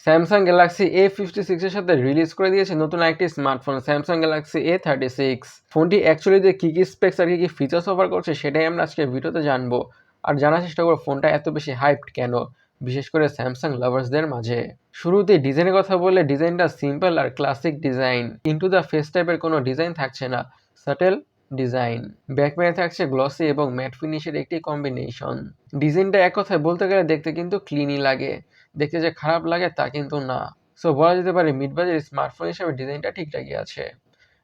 Samsung Galaxy A56 এর সাথে release করে দিয়েছে নতুন একটি স্মার্টফোন স্যামসাং গ্যালাক্সি A36। ফোনটি অ্যাকচুয়ালি যে কী কী স্পেক্স আর কী ফিচার্স অফার করছে সেটাই আমরা আজকে ভিডিওতে জানবো আর জানার চেষ্টা করবো ফোনটা এত বেশি হাইপড কেন, বিশেষ করে স্যামসাং লাভার্সদের মাঝে। শুরুতেই ডিজাইনের কথা বললে ডিজাইনটা সিম্পল আর classic design, into the face টাইপের কোনো ডিজাইন থাকছে না, সাটেল ডিজাইন। ব্যাকপ্যানে থাকছে গ্লসি এবং ম্যাট ফিনিশের একটি কম্বিনেশন। ডিজাইনটা এক কথায় বলতে গেলে দেখতে কিন্তু ক্লিনই লাগে, দেখতে যে খারাপ লাগে তা কিন্তু না। সো বলা যেতে পারে মিড বাজেট স্মার্টফোন হিসেবে ডিজাইনটা ঠিকঠাকই আছে।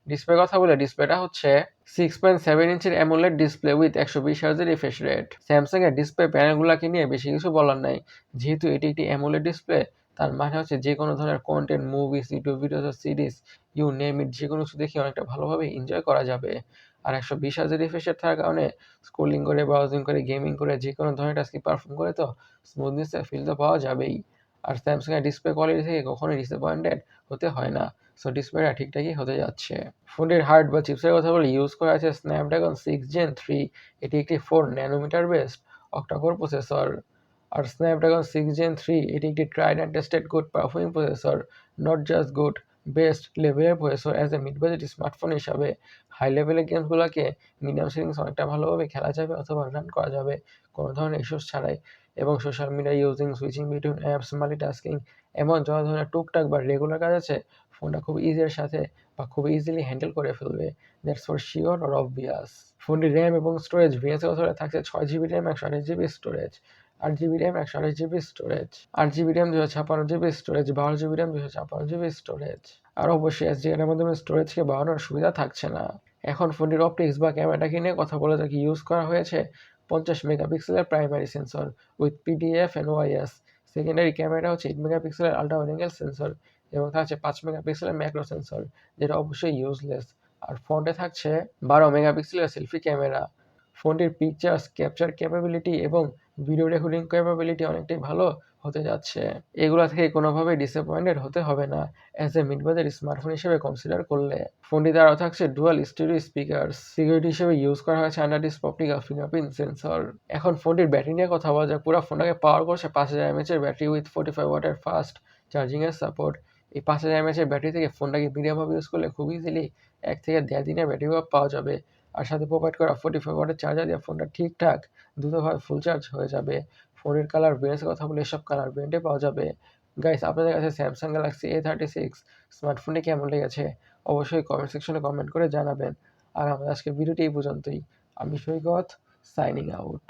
ডিসপ্লের কথা বলে ডিসপ্লেটা হচ্ছে 6.7 ইঞ্চের অ্যামোলেড ডিসপ্লে উইথ 120 হার্জের রিফ্রেশ রেট। স্যামসাং এর ডিসপ্লে প্যানেলগুলোকে নিয়ে বেশি কিছু বলার নাই, যেহেতু এটি একটি অ্যামোলেড ডিসপ্লে তার মানে হচ্ছে যে কোনো ধরনের content, movies, YouTube videos, series, you name it, যে কোনো কিছু দেখে অনেকটা ভালোভাবে এনজয় করা যাবে। আর 120 হার্জের রিফ্রেশ রেট থাকার কারণে স্ক্রোলিং করে, ব্রাউজিং করে, গেমিং করে যে কোনো ধরনের টাস্কই পারফর্ম করে তো স্মুথনেসের ফিল তো পাওয়া যাবেই। আর স্যামসাং এর ডিসপ্লে কোয়ালিটি থেকে কখনোই ডিসঅ্যাপয়েন্টেড হতে হয় না। সো ডিসপ্লেটা ঠিকঠাকই হতে যাচ্ছে। ফোনটির হার্ড বা চিপসের কথা বলে ইউজ করা আছে স্ন্যাপড্রাগন 6 Gen 3। এটি একটি 4 ন্যানোমিটার বেসড অক্টাকোর প্রসেসর। আর স্ন্যাপড্রাগন 6 Gen 3 এটি একটি tried and tested good performing processor, not just good, best লেভেলের প্রসেসর। As a mid budget smartphone হিসাবে হাই লেভেলের গেমসগুলোকে মিডিয়াম সেটিংস অনেকটা ভালোভাবে খেলা যাবে অথবা রান করা যাবে কোনো ধরনের ইস্যুস ছাড়াই। এবং social media using, switching between apps, multitasking, এমন যত ধরনের টুকটাক বা রেগুলার কাজ আছে ফোনটা খুব ইজির সাথে বা খুব ইজিলি হ্যান্ডেল করে ফেলবে। That's for sure or obvious. ফোনটির র্যাম এবং স্টোরেজ ভেরিয়েন্সের কথা থাকছে 6 GB RAM, 128 GB storage, 8 GB RAM, 128 GB storage, 8 GB RAM, 256 GB storage, 12 GB RAM, 256 GB storage. আর অবশ্যই SDI এর মাধ্যমে স্টোরেজকে বাড়ানোর সুবিধা থাকছে না। এখন ফোনটির অপটিক্স বা ক্যামেরাটাকে নিয়ে কথা বলে যাকে ইউজ করা হয়েছে 50 মেগাপিক্সেলের primary sensor with PDF and OIS। Secondary camera হচ্ছে 8 মেগাপিক্সেলের আল্ট্রা ওয়াইড অ্যাঙ্গেল সেন্সর এবং থাকছে 5 মেগাপিক্সেলের ম্যাক্রো সেন্সর, যেটা অবশ্যই ইউজলেস। আর ফ্রন্টে থাকছে 12 মেগাপিক্সেলের সেলফি ক্যামেরা। ফোনটির পিকচার্স ক্যাপচার ক্যাপাবিলিটি এবং ভিডিও রেকর্ডিং ক্যাপাবিলিটি অনেকটাই ভালো হতে যাচ্ছে। এগুলো থেকে কোনোভাবেই ডিসঅ্যাপয়েন্টেড হতে হবে না as a mid budget smartphone হিসেবে কনসিডার করলে। ফোনটিতে আরও থাকছে ডুয়াল স্টেরিও স্পিকার। সিকিউরিটি হিসেবে ইউজ করা হয়েছে under display optical fingerprint sensor. এখন ফোনটির ব্যাটারি নিয়ে কথা বলা যাক। পুরো ফোনটাকে পাওয়ার করছে 5000 mAh এর ব্যাটারি উইথ 45 ওয়াটের ফাস্ট চার্জিংয়ের সাপোর্ট। এই 5000 mAh এর ব্যাটারি থেকে ফোনটাকে মিডিয়ামভাবে ইউজ করলে খুব ইজিলি 1 থেকে 1.5 দিনের ব্যাটারি ব্যাকআপ পাওয়া যাবে। আর সাথে প্রোভাইড করা 45 ওয়াটের চার্জার দিয়ে ফোনটা ঠিকঠাক দ্রুতভাবে ফুল চার্জ হয়ে যাবে। ফোনের কালার ভেরিয়েন্টের কথা বলে এসব কালার ভেরিয়েন্টে পাওয়া যাবে। গাইস, আপনাদের কাছে স্যামসাং গ্যালাক্সি A36 স্মার্টফোনটি কেমন লেগেছে অবশ্যই কমেন্ট সেকশনে কমেন্ট করে জানাবেন। আর আমাদের আজকের ভিডিওটি এই পর্যন্তই। আমি সৈকত, সাইনিং আউট।